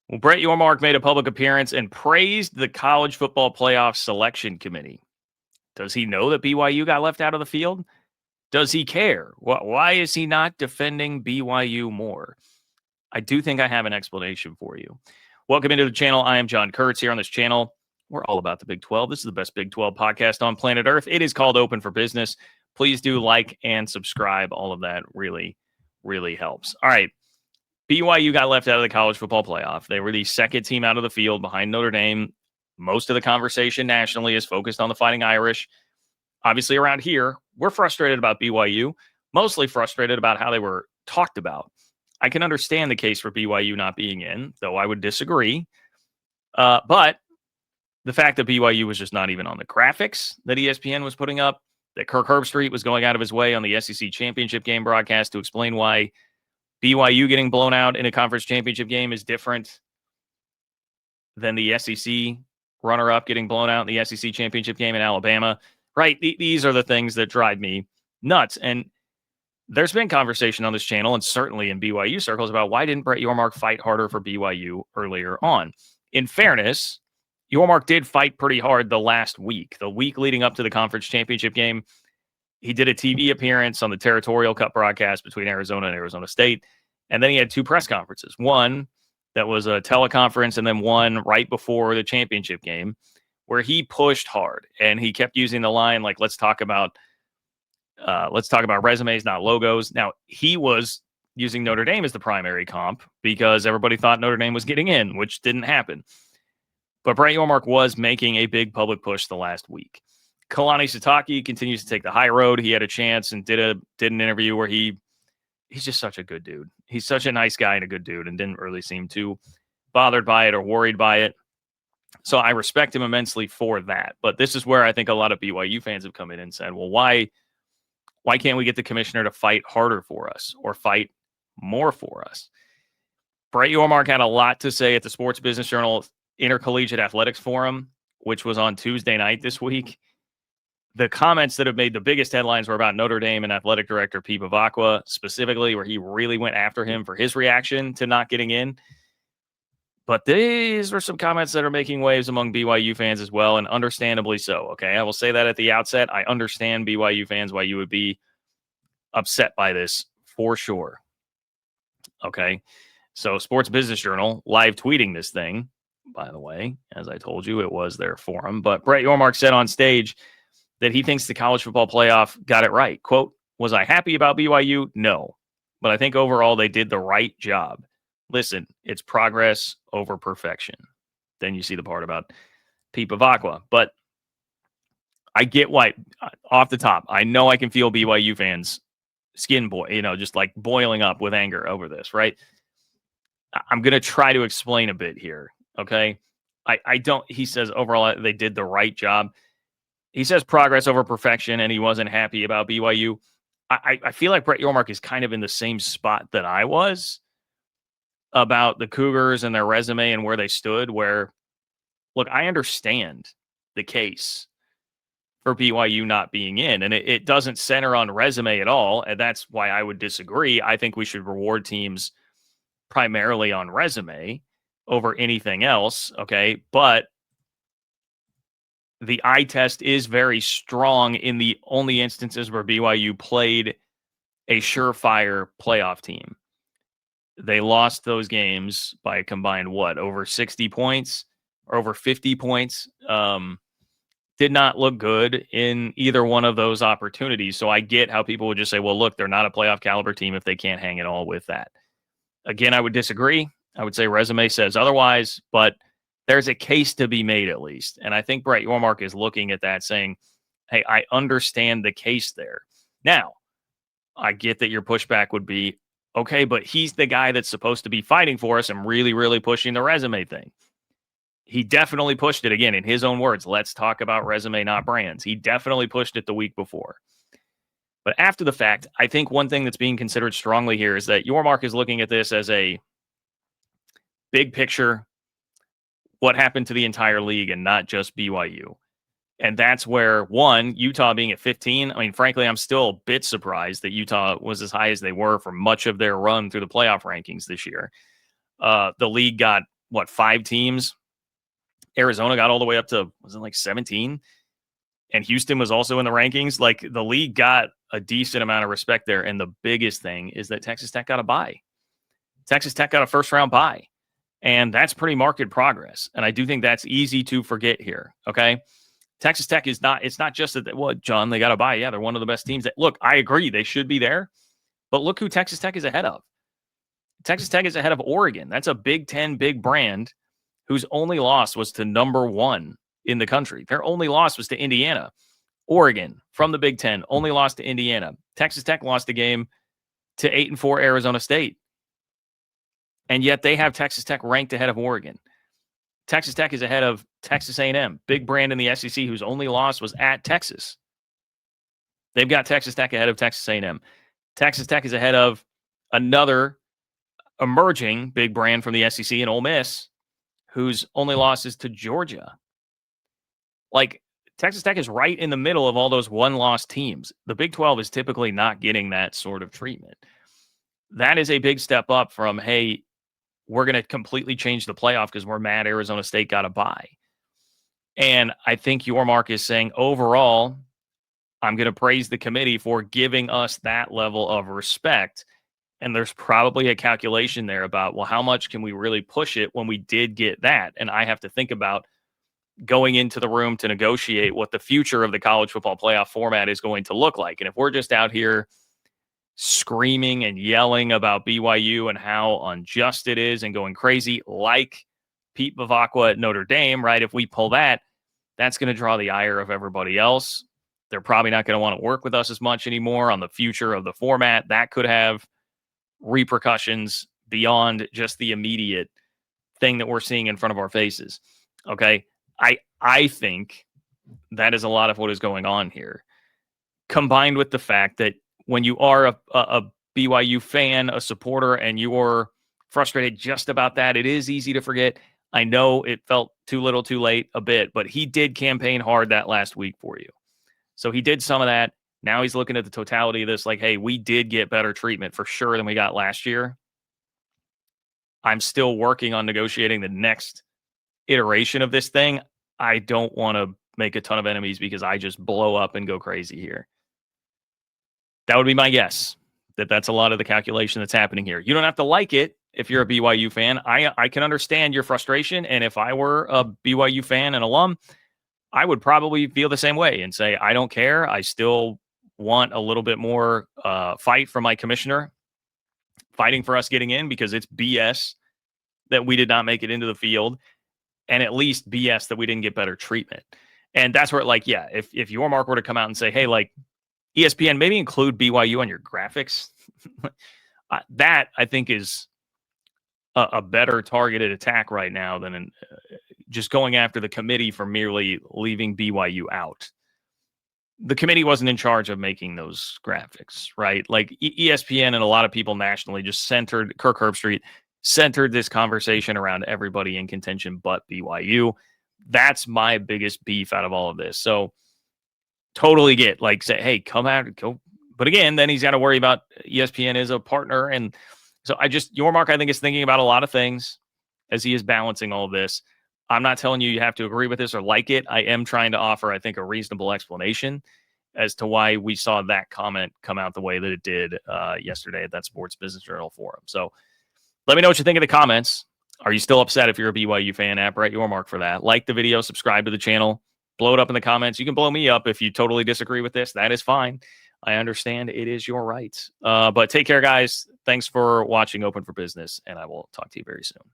Well, Brett Yormark made a public appearance and praised the College Football Playoff Selection Committee. Does he know that BYU got left out of the field? Does he care? Why is he not defending BYU more? I do think I have an explanation for you. Welcome into the channel. I am John Kurtz. Here on this channel, we're all about the Big 12. This is the best Big 12 podcast on planet Earth. It is called Open for Business. Please do like and subscribe. All of that really, really helps. All right. BYU got left out of the college football playoff. They were the second team out of the field behind Notre Dame. Most of the conversation nationally is focused on the Fighting Irish. Obviously, around here, we're frustrated about BYU, mostly frustrated about how they were talked about. I can understand the case for BYU not being in, though I would disagree. But the fact that BYU was just not even on the graphics that ESPN was putting up, that Kirk Herbstreit was going out of his way on the SEC championship game broadcast to explain why BYU getting blown out in a conference championship game is different than the SEC runner-up getting blown out in the SEC championship game in Alabama, right? These are the things that drive me nuts. And there's been conversation on this channel and certainly in BYU circles about why didn't Brett Yormark fight harder for BYU earlier on? In fairness, Yormark did fight pretty hard the last week. The week leading up to the conference championship game, he did a TV appearance on the Territorial Cup broadcast between Arizona and Arizona State. And then he had two press conferences. One that was a teleconference and then one right before the championship game where he pushed hard. And he kept using the line like, let's talk about resumes, not logos. Now, he was using Notre Dame as the primary comp because everybody thought Notre Dame was getting in, which didn't happen. But Brett Yormark was making a big public push the last week. Kalani Sitake continues to take the high road. He had a chance and did an interview where he's just such a good dude. He's such a nice guy and a good dude and didn't really seem too bothered by it or worried by it. So I respect him immensely for that. But this is where I think a lot of BYU fans have come in and said, well, why can't we get the commissioner to fight harder for us or fight more for us? Brett Yormark had a lot to say at the Sports Business Journal Intercollegiate Athletics Forum, which was on Tuesday night this week. The comments that have made the biggest headlines were about Notre Dame and athletic director Pete Bavacqua, specifically where he really went after him for his reaction to not getting in. But these are some comments that are making waves among BYU fans as well, and understandably so. Okay, I will say that at the outset. I understand BYU fans why you would be upset by this for sure. Okay, so Sports Business Journal live tweeting this thing, by the way. As I told you, it was their forum. But Brett Yormark said on stage that he thinks the college football playoff got it right. Quote, was I happy about BYU? No. But I think overall they did the right job. Listen, it's progress over perfection. Then you see the part about Pete Bavacqua. But I get why, off the top, I know I can feel BYU fans skin just like boiling up with anger over this, right? I'm going to try to explain a bit here, okay? He says overall they did the right job. He says progress over perfection, and he wasn't happy about BYU. I feel like Brett Yormark is kind of in the same spot that I was about the Cougars and their resume and where they stood, where, look, I understand the case for BYU not being in, and it doesn't center on resume at all, and that's why I would disagree. I think we should reward teams primarily on resume over anything else, okay? But the eye test is very strong in the only instances where BYU played a surefire playoff team. They lost those games by a combined, over 60 points or over 50 points. Did not look good in either one of those opportunities. So I get how people would just say, well, look, they're not a playoff caliber team if they can't hang it all with that. Again, I would disagree. I would say resume says otherwise, but there's a case to be made at least. And I think Brett Yormark is looking at that saying, hey, I understand the case there. Now, I get that your pushback would be, okay, but he's the guy that's supposed to be fighting for us and really, really pushing the resume thing. He definitely pushed it, again, in his own words. Let's talk about resume, not brands. He definitely pushed it the week before. But after the fact, I think one thing that's being considered strongly here is that Yormark is looking at this as a big picture, what happened to the entire league and not just BYU. And that's where, one, Utah being at 15, I mean, frankly, I'm still a bit surprised that Utah was as high as they were for much of their run through the playoff rankings this year. The league got 5 teams. Arizona got all the way up to, was it like 17? And Houston was also in the rankings. Like, the league got a decent amount of respect there. And the biggest thing is that Texas Tech got a bye. Texas Tech got a first-round bye. And that's pretty marked progress. And I do think that's easy to forget here, okay? Texas Tech is not, it's not just that, well, John, they got a bye. Yeah, they're one of the best teams. Look, I agree. They should be there. But look who Texas Tech is ahead of. Texas Tech is ahead of Oregon. That's a Big Ten big brand whose only loss was to number 1 in the country. Their only loss was to Indiana. Oregon, from the Big Ten, only lost to Indiana. Texas Tech lost a game to 8-4 Arizona State. And yet they have Texas Tech ranked ahead of Oregon. Texas Tech is ahead of Texas A&M, big brand in the SEC, whose only loss was at Texas. They've got Texas Tech ahead of Texas A&M. Texas Tech is ahead of another emerging big brand from the SEC in Ole Miss, whose only loss is to Georgia. Like, Texas Tech is right in the middle of all those one-loss teams. The Big 12 is typically not getting that sort of treatment. That is a big step up from, hey, we're going to completely change the playoff because we're mad Arizona State got a bye. And I think Yormark is saying, overall, I'm going to praise the committee for giving us that level of respect. And there's probably a calculation there about, well, how much can we really push it when we did get that? And I have to think about going into the room to negotiate what the future of the college football playoff format is going to look like. And if we're just out here screaming and yelling about BYU and how unjust it is and going crazy like Pete Bavacqua at Notre Dame, right? If we pull that, that's going to draw the ire of everybody else. They're probably not going to want to work with us as much anymore on the future of the format. That could have repercussions beyond just the immediate thing that we're seeing in front of our faces. Okay. I think that is a lot of what is going on here, combined with the fact that when you are a BYU fan, a supporter, and you're frustrated just about that, it is easy to forget. I know it felt too little too late a bit, but he did campaign hard that last week for you. So he did some of that. Now he's looking at the totality of this like, hey, we did get better treatment for sure than we got last year. I'm still working on negotiating the next iteration of this thing. I don't want to make a ton of enemies because I just blow up and go crazy here. That would be my guess, that's a lot of the calculation that's happening here. You don't have to like it if you're a BYU fan. I can understand your frustration. And if I were a BYU fan and alum, I would probably feel the same way and say, I don't care. I still want a little bit more fight from my commissioner fighting for us getting in, because it's BS that we did not make it into the field, and at least BS that we didn't get better treatment. And that's where, like, yeah, if Yormark were to come out and say, hey, like, ESPN, maybe include BYU on your graphics, that I think is a better targeted attack right now than just going after the committee for merely leaving BYU out. The committee wasn't in charge of making those graphics, right? Like, ESPN and a lot of people nationally just centered, Kirk Herbstreit centered this conversation around everybody in contention but BYU. That's my biggest beef out of all of this. So totally get, like, say, hey, come out, go. But again, then he's got to worry about ESPN as a partner. And so Yormark, I think, is thinking about a lot of things as he is balancing all of this. I'm not telling you have to agree with this or like it. I am trying to offer, I think, a reasonable explanation as to why we saw that comment come out the way that it did yesterday at that Sports Business Journal forum. So let me know what you think in the comments. Are you still upset if you're a BYU fan? At Brett Yormark for that. Like the video, subscribe to the channel, blow it up in the comments. You can blow me up if you totally disagree with this. That is fine. I understand it is your right. But take care, guys. Thanks for watching Open for Business, and I will talk to you very soon.